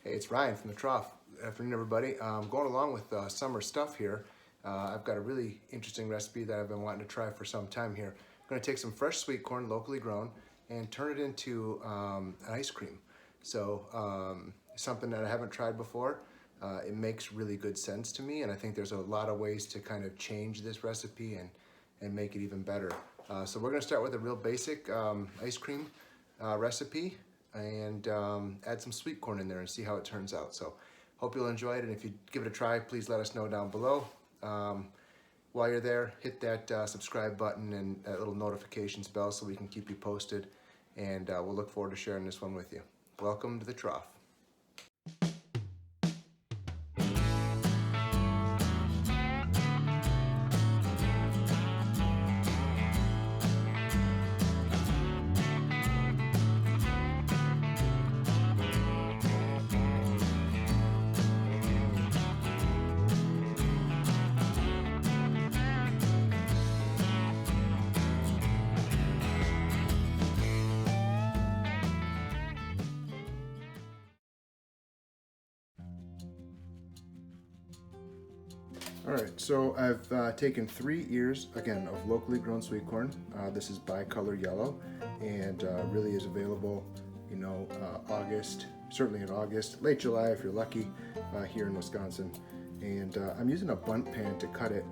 Hey, it's Ryan from the Trawf. Good afternoon, everybody. Going along with summer stuff here, I've got a really interesting recipe that I've been wanting to try for some time here. I'm going to take some fresh sweet corn, locally grown, and turn it into an ice cream. So something that I haven't tried before. It makes really good sense to me, and I think there's a lot of ways to kind of change this recipe and make it even better. So we're going to start with a real basic ice cream recipe and add some sweet corn in there and see how it turns out. So hope you'll enjoy it, and if you give it a try, please let us know down below. While you're there, hit that subscribe button and that little notifications bell so we can keep you posted, and we'll look forward to sharing this one with you. Welcome to the Trawf. All right, so I've taken 3 ears, again, of locally grown sweet corn. This is bicolor yellow, and really is available, August, certainly in August, late July if you're lucky, here in Wisconsin. And I'm using a bunt pan to cut it,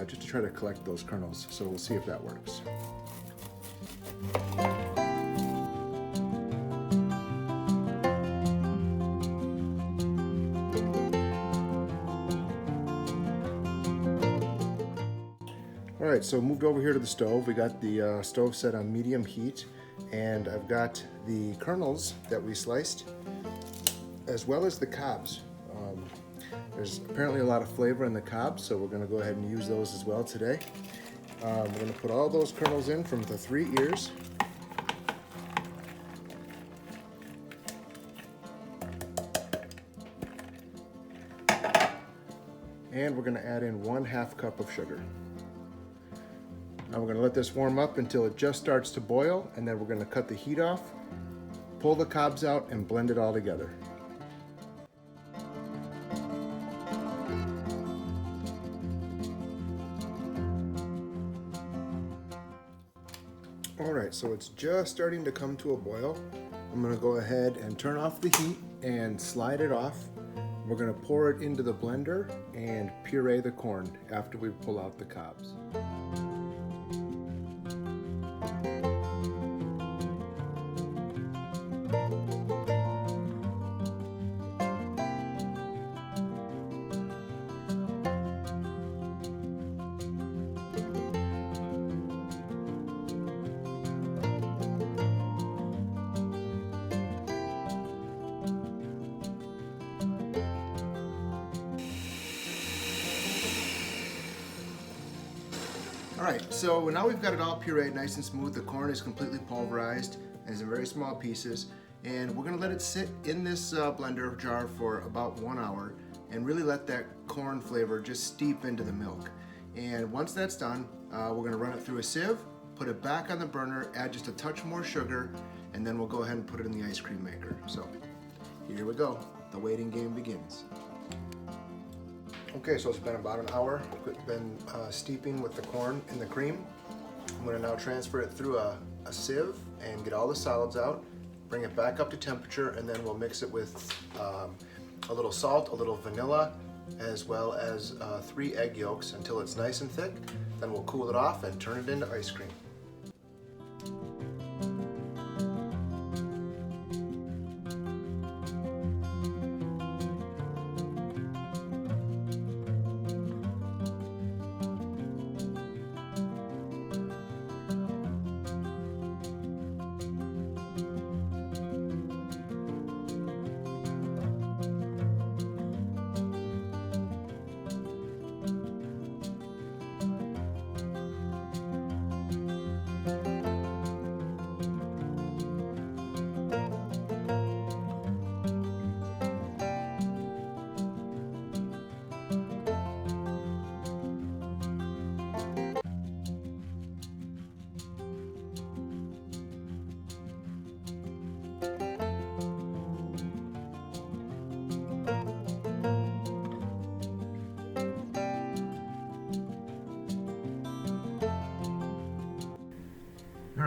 just to try to collect those kernels. So we'll see if that works. All right, so moved over here to the stove. We got the stove set on medium heat, and I've got the kernels that we sliced, as well as the cobs. There's apparently a lot of flavor in the cobs, so we're gonna go ahead and use those as well today. We're gonna put all those kernels in from the 3 ears. And we're gonna add in 1/2 cup of sugar. Now we're going to let this warm up until it just starts to boil, and then we're going to cut the heat off, pull the cobs out, and blend it all together. All right, so it's just starting to come to a boil. I'm going to go ahead and turn off the heat and slide it off. We're going to pour it into the blender and puree the corn after we pull out the cobs. All right, so now we've got it all pureed nice and smooth. The corn is completely pulverized and is in very small pieces. And we're gonna let it sit in this blender jar for about 1 hour and really let that corn flavor just steep into the milk. And once that's done, we're gonna run it through a sieve, put it back on the burner, add just a touch more sugar, and then we'll go ahead and put it in the ice cream maker. So here we go, the waiting game begins. Okay, so it's been about an hour. We've been steeping with the corn in the cream. I'm gonna now transfer it through a sieve and get all the solids out, bring it back up to temperature, and then we'll mix it with a little salt, a little vanilla, as well as 3 egg yolks until it's nice and thick. Then we'll cool it off and turn it into ice cream.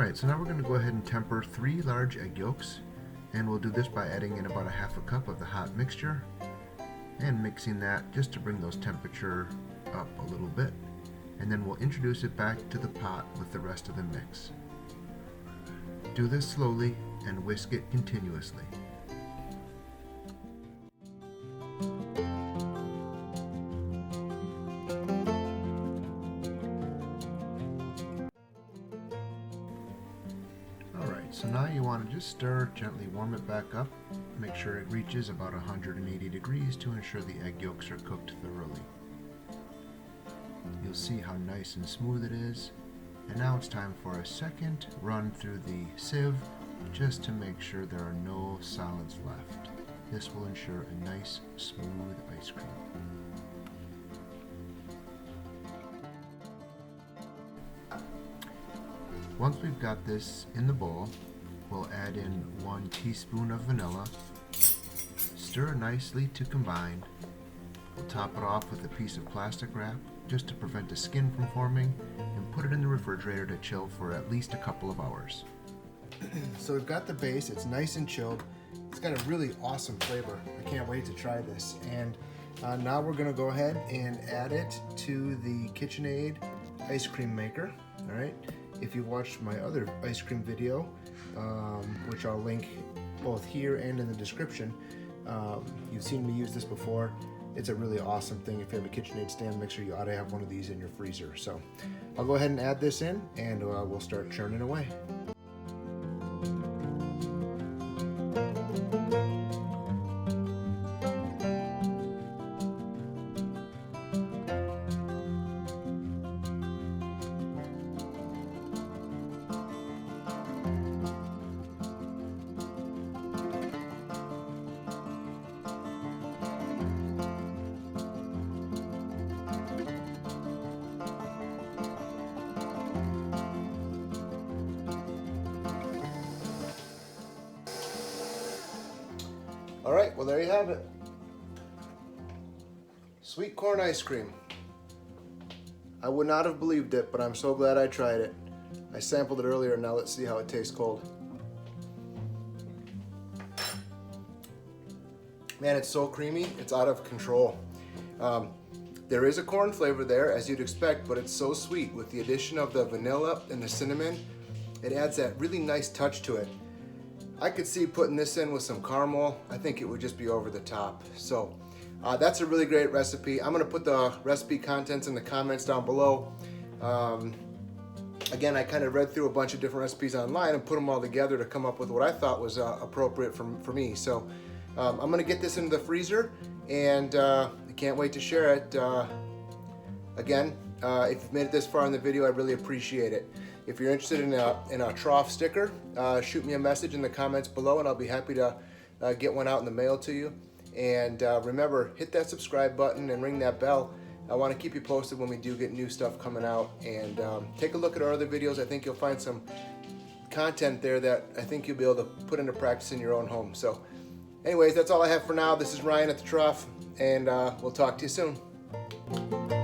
Alright, so now we're going to go ahead and temper 3 large egg yolks, and we'll do this by adding in about a half a cup of the hot mixture and mixing that just to bring those temperature up a little bit. And then we'll introduce it back to the pot with the rest of the mix. Do this slowly and whisk it continuously. Alright, so now you want to just stir, gently warm it back up. Make sure it reaches about 180 degrees to ensure the egg yolks are cooked thoroughly. You'll see how nice and smooth it is. And now it's time for a second run through the sieve just to make sure there are no solids left. This will ensure a nice, smooth ice cream. Once we've got this in the bowl, we'll add in 1 teaspoon of vanilla. Stir nicely to combine. We'll top it off with a piece of plastic wrap just to prevent the skin from forming, and put it in the refrigerator to chill for at least a couple of hours. So we've got the base, it's nice and chilled. It's got a really awesome flavor. I can't wait to try this. And now we're gonna go ahead and add it to the KitchenAid ice cream maker. All right. If you've watched my other ice cream video, which I'll link both here and in the description, you've seen me use this before. It's a really awesome thing. If you have a KitchenAid stand mixer, you ought to have one of these in your freezer. So I'll go ahead and add this in, and we'll start churning away. All right, well, there you have it. Sweet corn ice cream. I would not have believed it, but I'm so glad I tried it. I sampled it earlier, now let's see how it tastes cold. Man, it's so creamy, it's out of control. There is a corn flavor there, as you'd expect, but it's so sweet. With the addition of the vanilla and the cinnamon, it adds that really nice touch to it. I could see putting this in with some caramel. I think it would just be over the top. So that's a really great recipe. I'm gonna put the recipe contents in the comments down below. Again, I kind of read through a bunch of different recipes online and put them all together to come up with what I thought was appropriate for me. So I'm gonna get this into the freezer, and I can't wait to share it. Again, if you've made it this far in the video, I really appreciate it. If you're interested in a Trawf sticker, shoot me a message in the comments below, and I'll be happy to get one out in the mail to you. And remember, hit that subscribe button and ring that bell. I want to keep you posted when we do get new stuff coming out. And take a look at our other videos. I think you'll find some content there that I think you'll be able to put into practice in your own home. So anyways, that's all I have for now. This is Ryan at the Trawf, and we'll talk to you soon.